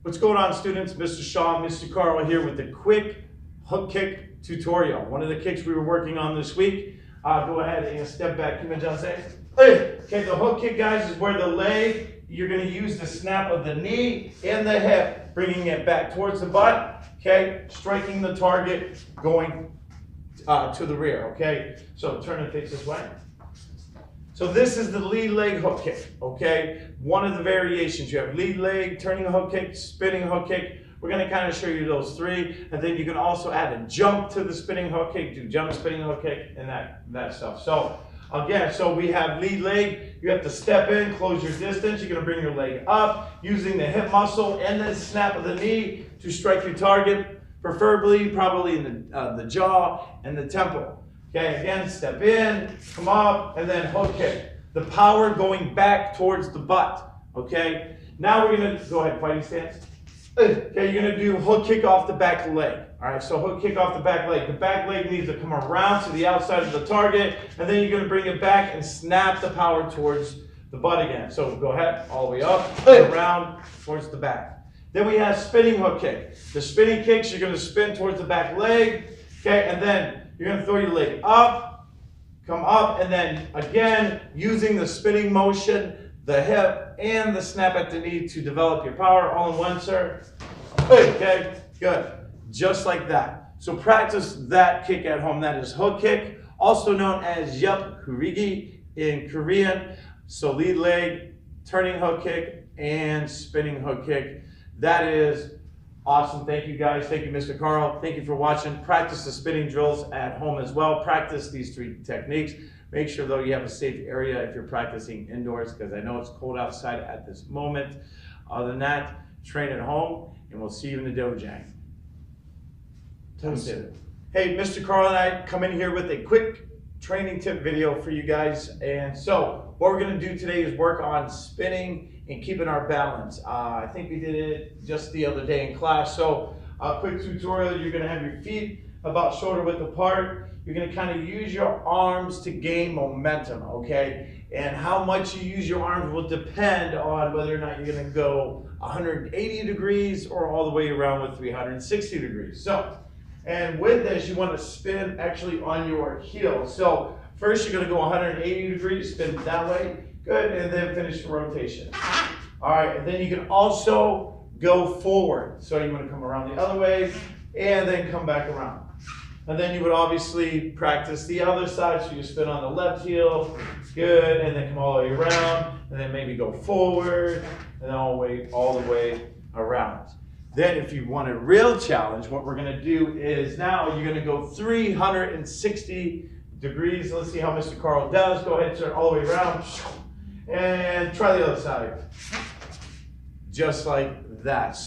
What's going on, students? Mr. Shaw, Mr. Carl here with a quick hook kick tutorial. One of the kicks we were working on this week. Go ahead and step back. Come on, John, say. Okay, the hook kick, guys, is where the leg, you're going to use the snap of the knee and the hip, bringing it back towards the butt, okay? Striking the target, going to the rear, okay? So turn and face this way. So this is the lead leg hook kick, okay? One of the variations. You have lead leg, turning a hook kick, spinning hook kick. We're gonna kind of show you those three. And then you can also add a jump to the spinning hook kick, do jump, spinning hook kick, and that stuff. So again, so we have lead leg. You have to step in, close your distance. You're gonna bring your leg up using the hip muscle and then snap of the knee to strike your target, preferably probably in the jaw and the temple. Okay, again, step in, come up, and then hook kick. The power going back towards the butt, okay? Now we're gonna, go ahead, fighting stance. Okay, you're gonna do hook kick off the back leg. All right, so hook kick off the back leg. The back leg needs to come around to the outside of the target, and then you're gonna bring it back and snap the power towards the butt again. So go ahead, all the way up, around towards the back. Then we have spinning hook kick. The spinning kicks, you're gonna spin towards the back leg, okay, and then you're going to throw your leg up, come up, and then again, using the spinning motion, the hip, and the snap at the knee to develop your power all in one, sir. Okay, good. Just like that. So practice that kick at home. That is hook kick, also known as yup kurigi in Korean. So lead leg, turning hook kick, and spinning hook kick. That is awesome. Thank you, guys. Thank you, Mr. Carl. Thank you for watching. Practice the spinning drills at home as well. Practice these three techniques. Make sure, though, you have a safe area if you're practicing indoors, because I know it's cold outside at this moment. Other than that, train at home, and we'll see you in the dojang. Hey, Mr. Carl and I come in here with a quick training tip video for you guys. And so what we're going to do today is work on spinning and keeping our balance. I think we did it just the other day in class. So a quick tutorial, you're gonna have your feet about shoulder width apart. You're gonna kind of use your arms to gain momentum, okay? And how much you use your arms will depend on whether or not you're gonna go 180 degrees or all the way around with 360 degrees. So, and with this, you wanna spin actually on your heels. So first you're gonna go 180 degrees, spin that way. Good, and then finish the rotation. All right, and then you can also go forward. So you want to come around the other way and then come back around. And then you would obviously practice the other side. So you spin on the left heel, good, and then come all the way around, and then maybe go forward, and then all the way around. Then if you want a real challenge, what we're gonna do is now you're gonna go 360 degrees. Let's see how Mr. Carl does. Go ahead, turn all the way around. And try the other side. Just like that.